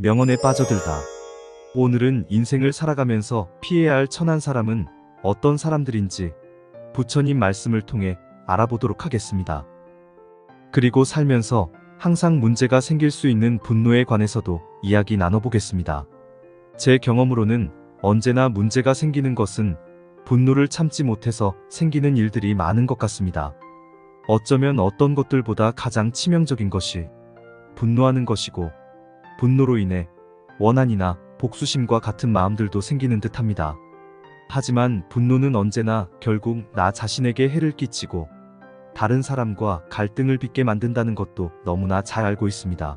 명언에 빠져들다. 오늘은 인생을 살아가면서 피해야 할 천한 사람은 어떤 사람들인지 부처님 말씀을 통해 알아보도록 하겠습니다. 그리고 살면서 항상 문제가 생길 수 있는 분노에 관해서도 이야기 나눠보겠습니다. 제 경험으로는 언제나 문제가 생기는 것은 분노를 참지 못해서 생기는 일들이 많은 것 같습니다. 어쩌면 어떤 것들보다 가장 치명적인 것이 분노하는 것이고, 분노로 인해 원한이나 복수심과 같은 마음들도 생기는 듯합니다. 하지만 분노는 언제나 결국 나 자신에게 해를 끼치고 다른 사람과 갈등을 빚게 만든다는 것도 너무나 잘 알고 있습니다.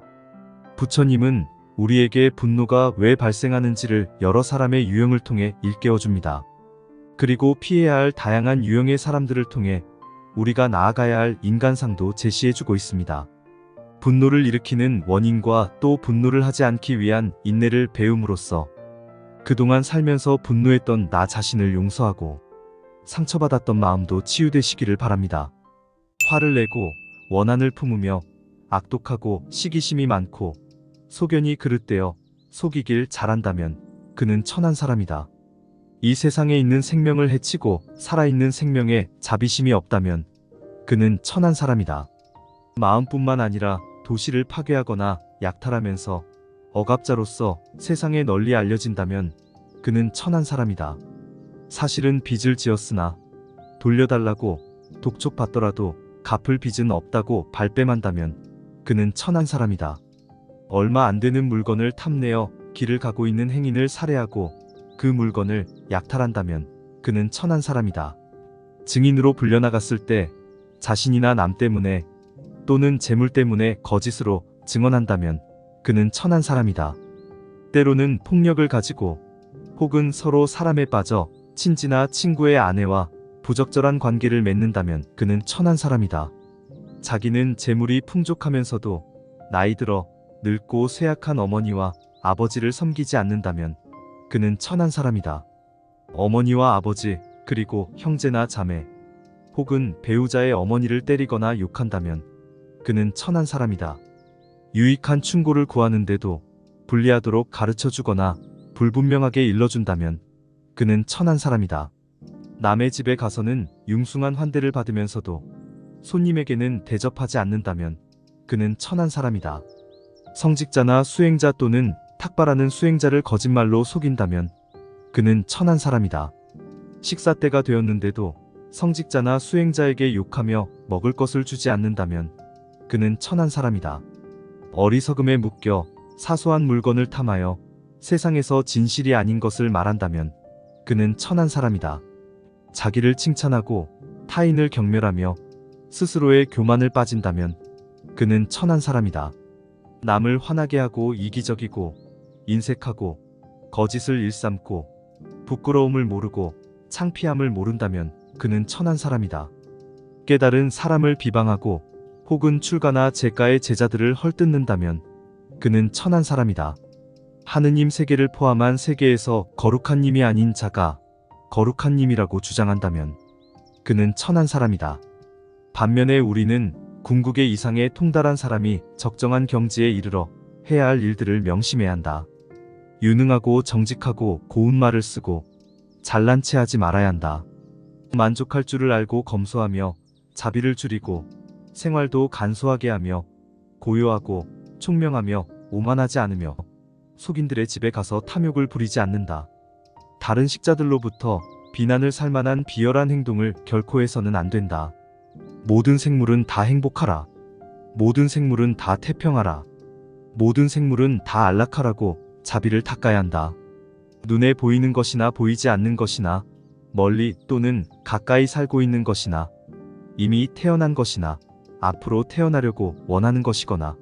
부처님은 우리에게 분노가 왜 발생하는지를 여러 사람의 유형을 통해 일깨워줍니다. 그리고 피해야 할 다양한 유형의 사람들을 통해 우리가 나아가야 할 인간상도 제시해주고 있습니다. 분노를 일으키는 원인과 또 분노를 하지 않기 위한 인내를 배움으로써 그동안 살면서 분노했던 나 자신을 용서하고 상처받았던 마음도 치유되시기를 바랍니다. 화를 내고 원한을 품으며 악독하고 시기심이 많고 소견이 그릇되어 속이길 잘한다면 그는 천한 사람이다. 이 세상에 있는 생명을 해치고 살아있는 생명에 자비심이 없다면 그는 천한 사람이다. 마음뿐만 아니라 도시를 파괴하거나 약탈하면서 억압자로서 세상에 널리 알려진다면 그는 천한 사람이다. 사실은 빚을 지었으나 돌려달라고 독촉받더라도 갚을 빚은 없다고 발뺌한다면 그는 천한 사람이다. 얼마 안 되는 물건을 탐내어 길을 가고 있는 행인을 살해하고 그 물건을 약탈한다면 그는 천한 사람이다. 증인으로 불려나갔을 때 자신이나 남 때문에 또는 재물 때문에 거짓으로 증언한다면 그는 천한 사람이다. 때로는 폭력을 가지고 혹은 서로 사람에 빠져 친지나 친구의 아내와 부적절한 관계를 맺는다면 그는 천한 사람이다. 자기는 재물이 풍족하면서도 나이 들어 늙고 쇠약한 어머니와 아버지를 섬기지 않는다면 그는 천한 사람이다. 어머니와 아버지 그리고 형제나 자매 혹은 배우자의 어머니를 때리거나 욕한다면 그는 천한 사람이다. 유익한 충고를 구하는데도 불리하도록 가르쳐주거나 불분명하게 일러준다면 그는 천한 사람이다. 남의 집에 가서는 융숭한 환대를 받으면서도 손님에게는 대접하지 않는다면 그는 천한 사람이다. 성직자나 수행자 또는 탁발하는 수행자를 거짓말로 속인다면 그는 천한 사람이다. 식사 때가 되었는데도 성직자나 수행자에게 욕하며 먹을 것을 주지 않는다면 그는 천한 사람이다. 어리석음에 묶여 사소한 물건을 탐하여 세상에서 진실이 아닌 것을 말한다면 그는 천한 사람이다. 자기를 칭찬하고 타인을 경멸하며 스스로의 교만을 빠진다면 그는 천한 사람이다. 남을 화나게 하고 이기적이고 인색하고 거짓을 일삼고 부끄러움을 모르고 창피함을 모른다면 그는 천한 사람이다. 깨달은 사람을 비방하고 혹은 출가나 제가의 제자들을 헐뜯는다면 그는 천한 사람이다. 하느님 세계를 포함한 세계에서 거룩한 님이 아닌 자가 거룩한 님이라고 주장한다면 그는 천한 사람이다. 반면에 우리는 궁극의 이상에 통달한 사람이 적정한 경지에 이르러 해야 할 일들을 명심해야 한다. 유능하고 정직하고 고운 말을 쓰고 잘난 체 하지 말아야 한다. 만족할 줄을 알고 검소하며 자비를 줄이고 생활도 간소하게 하며 고요하고 총명하며 오만하지 않으며 속인들의 집에 가서 탐욕을 부리지 않는다. 다른 식자들로부터 비난을 살 만한 비열한 행동을 결코 해서는 안 된다. 모든 생물은 다 행복하라. 모든 생물은 다 태평하라. 모든 생물은 다 안락하라고 자비를 닦아야 한다. 눈에 보이는 것이나 보이지 않는 것이나 멀리 또는 가까이 살고 있는 것이나 이미 태어난 것이나 앞으로 태어나려고 원하는 것이거나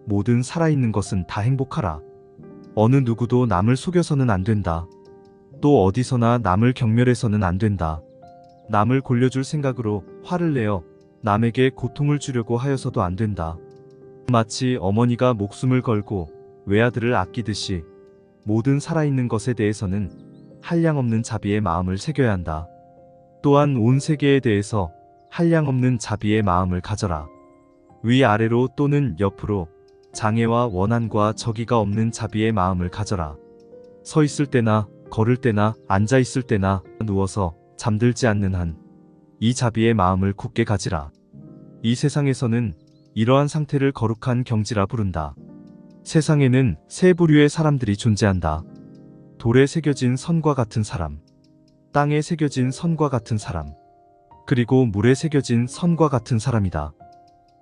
모든 살아있는 것은 다 행복하라. 어느 누구도 남을 속여서는 안 된다. 또 어디서나 남을 경멸해서는 안 된다. 남을 골려줄 생각으로 화를 내어 남에게 고통을 주려고 하여서도 안 된다. 마치 어머니가 목숨을 걸고 외아들을 아끼듯이 모든 살아있는 것에 대해서는 한량없는 자비의 마음을 새겨야 한다. 또한 온 세계에 대해서 한량없는 자비의 마음을 가져라. 위아래로 또는 옆으로 장애와 원한과 저기가 없는 자비의 마음을 가져라. 서 있을 때나 걸을 때나 앉아 있을 때나 누워서 잠들지 않는 한 이 자비의 마음을 굳게 가지라. 이 세상에서는 이러한 상태를 거룩한 경지라 부른다. 세상에는 세 부류의 사람들이 존재한다. 돌에 새겨진 선과 같은 사람, 땅에 새겨진 선과 같은 사람, 그리고 물에 새겨진 선과 같은 사람이다.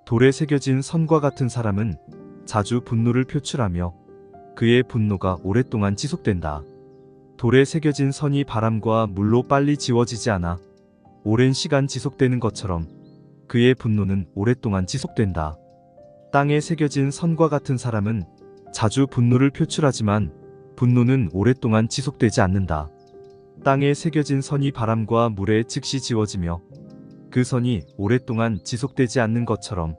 돌에 새겨진 선과 같은 사람은 자주 분노를 표출하며 그의 분노가 오랫동안 지속된다. 돌에 새겨진 선이 바람과 물로 빨리 지워지지 않아 오랜 시간 지속되는 것처럼 그의 분노는 오랫동안 지속된다. 땅에 새겨진 선과 같은 사람은 자주 분노를 표출하지만 분노는 오랫동안 지속되지 않는다. 땅에 새겨진 선이 바람과 물에 즉시 지워지며 그 선이 오랫동안 지속되지 않는 것처럼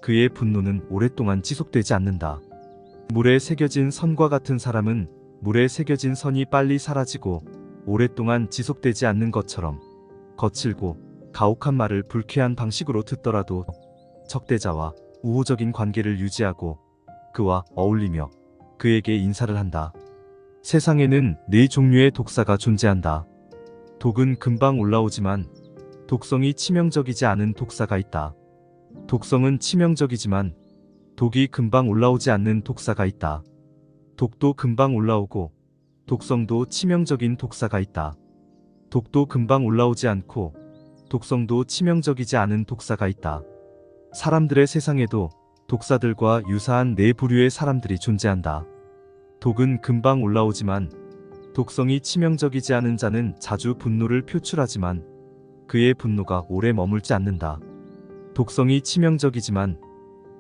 그의 분노는 오랫동안 지속되지 않는다. 물에 새겨진 선과 같은 사람은 물에 새겨진 선이 빨리 사라지고 오랫동안 지속되지 않는 것처럼 거칠고 가혹한 말을 불쾌한 방식으로 듣더라도 적대자와 우호적인 관계를 유지하고 그와 어울리며 그에게 인사를 한다. 세상에는 네 종류의 독사가 존재한다. 독은 금방 올라오지만 독성이 치명적이지 않은 독사가 있다. 독성은 치명적이지만 독이 금방 올라오지 않는 독사가 있다. 독도 금방 올라오고 독성도 치명적인 독사가 있다. 독도 금방 올라오지 않고 독성도 치명적이지 않은 독사가 있다. 사람들의 세상에도 독사들과 유사한 네 부류의 사람들이 존재한다. 독은 금방 올라오지만 독성이 치명적이지 않은 자는 자주 분노를 표출하지만 그의 분노가 오래 머물지 않는다. 독성이 치명적이지만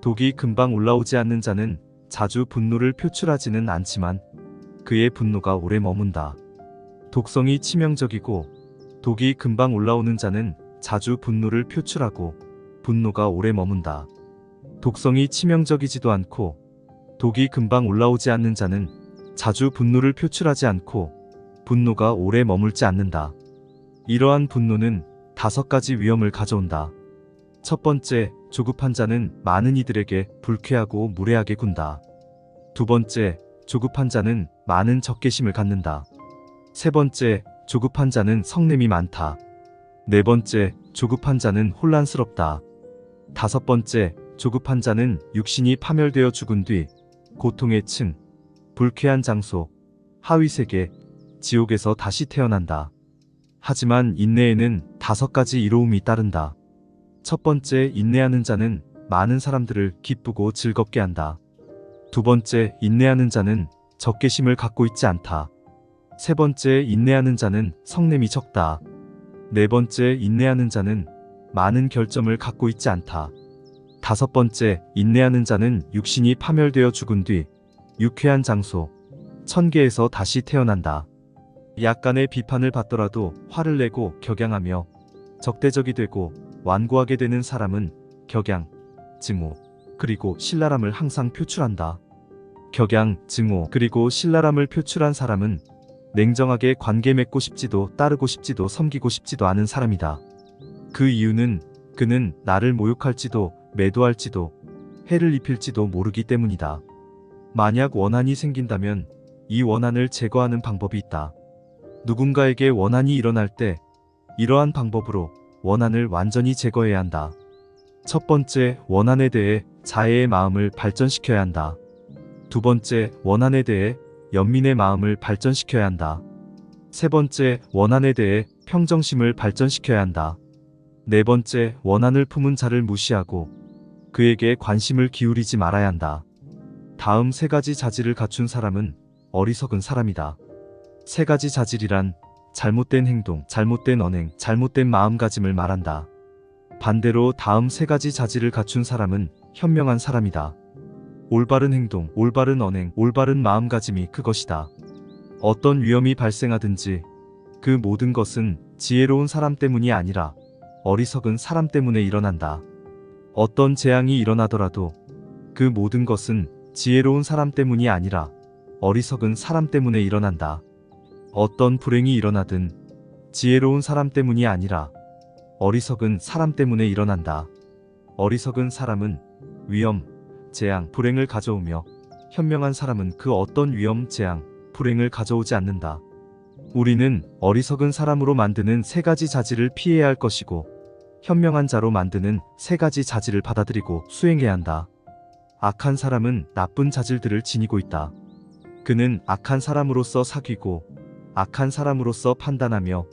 독이 금방 올라오지 않는 자는 자주 분노를 표출하지는 않지만 그의 분노가 오래 머문다. 독성이 치명적이고 독이 금방 올라오는 자는 자주 분노를 표출하고 분노가 오래 머문다. 독성이 치명적이지도 않고 독이 금방 올라오지 않는 자는 자주 분노를 표출하지 않고 분노가 오래 머물지 않는다. 이러한 분노는 5가지 위험을 가져온다. 첫 번째, 조급한 자는 많은 이들에게 불쾌하고 무례하게 군다. 두 번째, 조급한 자는 많은 적개심을 갖는다. 세 번째, 조급한 자는 성냄이 많다. 네 번째, 조급한 자는 혼란스럽다. 다섯 번째, 조급한 자는 육신이 파멸되어 죽은 뒤 고통의 층, 불쾌한 장소, 하위세계, 지옥에서 다시 태어난다. 하지만 인내에는 5가지 이로움이 따른다. 첫 번째, 인내하는 자는 많은 사람들을 기쁘고 즐겁게 한다. 두 번째, 인내하는 자는 적개심을 갖고 있지 않다. 세 번째, 인내하는 자는 성냄이 적다. 네 번째, 인내하는 자는 많은 결점을 갖고 있지 않다. 다섯 번째, 인내하는 자는 육신이 파멸되어 죽은 뒤 유쾌한 장소, 천계에서 다시 태어난다. 약간의 비판을 받더라도 화를 내고 격양하며 적대적이 되고 완고하게 되는 사람은 격양, 증오, 그리고 신랄함을 항상 표출한다. 격양, 증오, 그리고 신랄함을 표출한 사람은 냉정하게 관계 맺고 싶지도 따르고 싶지도 섬기고 싶지도 않은 사람이다. 그 이유는 그는 나를 모욕할지도 매도할지도 해를 입힐지도 모르기 때문이다. 만약 원한이 생긴다면 이 원한을 제거하는 방법이 있다. 누군가에게 원한이 일어날 때 이러한 방법으로 원한을 완전히 제거해야 한다. 첫 번째, 원한에 대해 자애의 마음을 발전시켜야 한다. 두 번째, 원한에 대해 연민의 마음을 발전시켜야 한다. 세 번째, 원한에 대해 평정심을 발전시켜야 한다. 네 번째, 원한을 품은 자를 무시하고 그에게 관심을 기울이지 말아야 한다. 다음 3가지 자질을 갖춘 사람은 어리석은 사람이다. 3가지 자질이란 잘못된 행동, 잘못된 언행, 잘못된 마음가짐을 말한다. 반대로 다음 3가지 자질을 갖춘 사람은 현명한 사람이다. 올바른 행동, 올바른 언행, 올바른 마음가짐이 그것이다. 어떤 위험이 발생하든지 그 모든 것은 지혜로운 사람 때문이 아니라 어리석은 사람 때문에 일어난다. 어떤 재앙이 일어나더라도 그 모든 것은 지혜로운 사람 때문이 아니라 어리석은 사람 때문에 일어난다. 어떤 불행이 일어나든 지혜로운 사람 때문이 아니라 어리석은 사람 때문에 일어난다. 어리석은 사람은 위험, 재앙, 불행을 가져오며 현명한 사람은 그 어떤 위험, 재앙, 불행을 가져오지 않는다. 우리는 어리석은 사람으로 만드는 세 가지 자질을 피해야 할 것이고 현명한 자로 만드는 세 가지 자질을 받아들이고 수행해야 한다. 악한 사람은 나쁜 자질들을 지니고 있다. 그는 악한 사람으로서 사귀고 악한 사람으로서 판단하며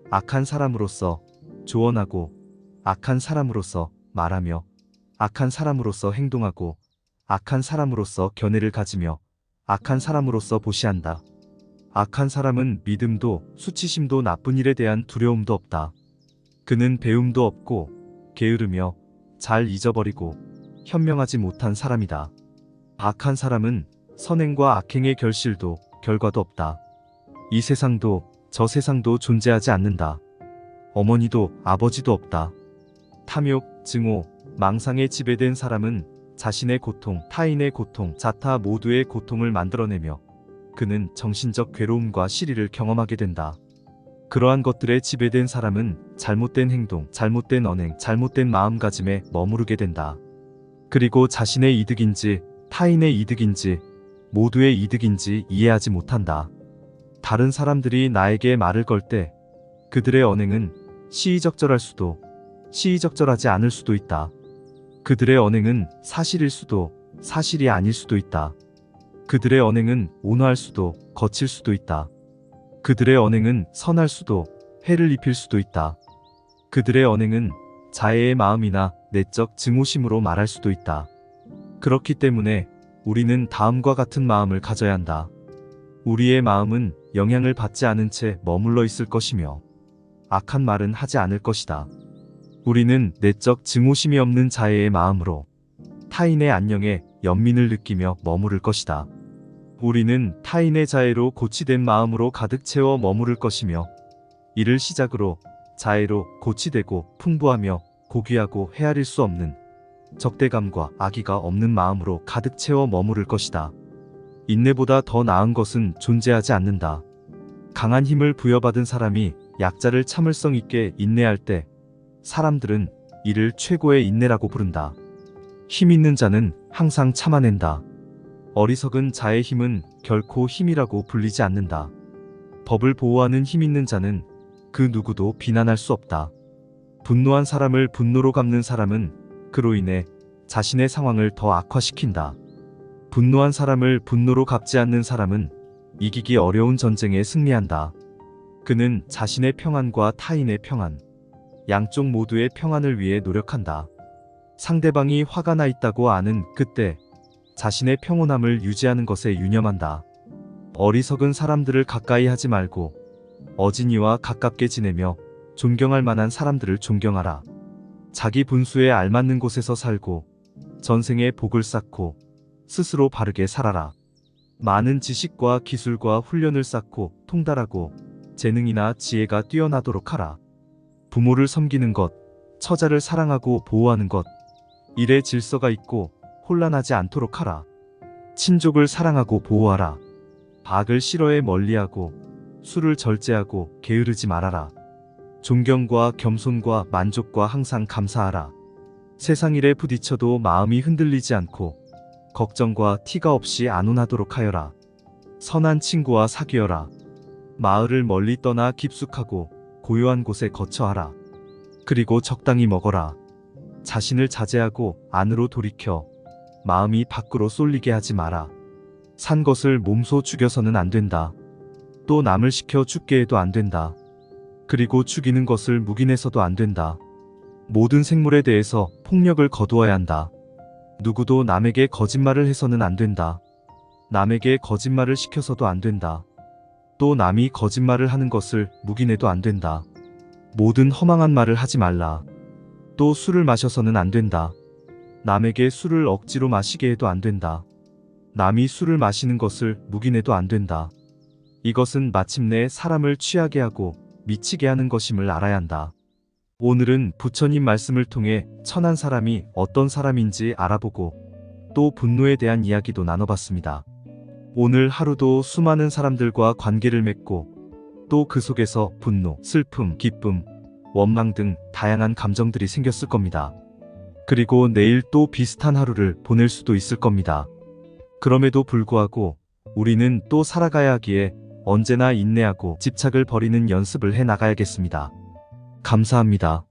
악한 사람으로서 조언하고 악한 사람으로서 말하며 악한 사람으로서 행동하고 악한 사람으로서 견해를 가지며 악한 사람으로서 보시한다. 악한 사람은 믿음도 수치심도 나쁜 일에 대한 두려움도 없다. 그는 배움도 없고 게으르며 잘 잊어버리고 현명하지 못한 사람이다. 악한 사람은 선행과 악행의 결실도 결과도 없다. 이 세상도 저 세상도 존재하지 않는다. 어머니도 아버지도 없다. 탐욕, 증오, 망상에 지배된 사람은 자신의 고통, 타인의 고통, 자타 모두의 고통을 만들어내며 그는 정신적 괴로움과 시리를 경험하게 된다. 그러한 것들에 지배된 사람은 잘못된 행동, 잘못된 언행, 잘못된 마음가짐에 머무르게 된다. 그리고 자신의 이득인지 타인의 이득인지 모두의 이득인지 이해하지 못한다. 다른 사람들이 나에게 말을 걸 때 그들의 언행은 시의적절할 수도 시의적절하지 않을 수도 있다. 그들의 언행은 사실일 수도 사실이 아닐 수도 있다. 그들의 언행은 온화할 수도 거칠 수도 있다. 그들의 언행은 선할 수도 해를 입힐 수도 있다. 그들의 언행은 자애의 마음이나 내적 증오심으로 말할 수도 있다. 그렇기 때문에 우리는 다음과 같은 마음을 가져야 한다. 우리의 마음은 영향을 받지 않은 채 머물러 있을 것이며 악한 말은 하지 않을 것이다. 우리는 내적 증오심이 없는 자애의 마음으로 타인의 안녕에 연민을 느끼며 머무를 것이다. 우리는 타인의 자애로 고치된 마음으로 가득 채워 머무를 것이며 이를 시작으로 자애로 고치되고 풍부하며 고귀하고 헤아릴 수 없는 적대감과 악의가 없는 마음으로 가득 채워 머무를 것이다. 인내보다 더 나은 것은 존재하지 않는다. 강한 힘을 부여받은 사람이 약자를 참을성 있게 인내할 때 사람들은 이를 최고의 인내라고 부른다. 힘 있는 자는 항상 참아낸다. 어리석은 자의 힘은 결코 힘이라고 불리지 않는다. 법을 보호하는 힘 있는 자는 그 누구도 비난할 수 없다. 분노한 사람을 분노로 갚는 사람은 그로 인해 자신의 상황을 더 악화시킨다. 분노한 사람을 분노로 갚지 않는 사람은 이기기 어려운 전쟁에 승리한다. 그는 자신의 평안과 타인의 평안, 양쪽 모두의 평안을 위해 노력한다. 상대방이 화가 나 있다고 아는 그때 자신의 평온함을 유지하는 것에 유념한다. 어리석은 사람들을 가까이 하지 말고 어진이와 가깝게 지내며 존경할 만한 사람들을 존경하라. 자기 분수에 알맞는 곳에서 살고 전생에 복을 쌓고 스스로 바르게 살아라. 많은 지식과 기술과 훈련을 쌓고 통달하고 재능이나 지혜가 뛰어나도록 하라. 부모를 섬기는 것, 처자를 사랑하고 보호하는 것, 일에 질서가 있고 혼란하지 않도록 하라. 친족을 사랑하고 보호하라. 악을 싫어해 멀리하고 술을 절제하고 게으르지 말아라. 존경과 겸손과 만족과 항상 감사하라. 세상 일에 부딪혀도 마음이 흔들리지 않고 걱정과 티가 없이 안온하도록 하여라. 선한 친구와 사귀어라. 마을을 멀리 떠나 깊숙하고 고요한 곳에 거처하라. 그리고 적당히 먹어라. 자신을 자제하고 안으로 돌이켜 마음이 밖으로 쏠리게 하지 마라. 산 것을 몸소 죽여서는 안 된다. 또 남을 시켜 죽게 해도 안 된다. 그리고 죽이는 것을 묵인해서도 안 된다. 모든 생물에 대해서 폭력을 거두어야 한다. 누구도 남에게 거짓말을 해서는 안 된다. 남에게 거짓말을 시켜서도 안 된다. 또 남이 거짓말을 하는 것을 묵인해도 안 된다. 모든 허망한 말을 하지 말라. 또 술을 마셔서는 안 된다. 남에게 술을 억지로 마시게 해도 안 된다. 남이 술을 마시는 것을 묵인해도 안 된다. 이것은 마침내 사람을 취하게 하고 미치게 하는 것임을 알아야 한다. 오늘은 부처님 말씀을 통해 천한 사람이 어떤 사람인지 알아보고 또 분노에 대한 이야기도 나눠봤습니다. 오늘 하루도 수많은 사람들과 관계를 맺고 또 그 속에서 분노, 슬픔, 기쁨, 원망 등 다양한 감정들이 생겼을 겁니다. 그리고 내일 또 비슷한 하루를 보낼 수도 있을 겁니다. 그럼에도 불구하고 우리는 또 살아가야 하기에 언제나 인내하고 집착을 버리는 연습을 해 나가야겠습니다. 감사합니다.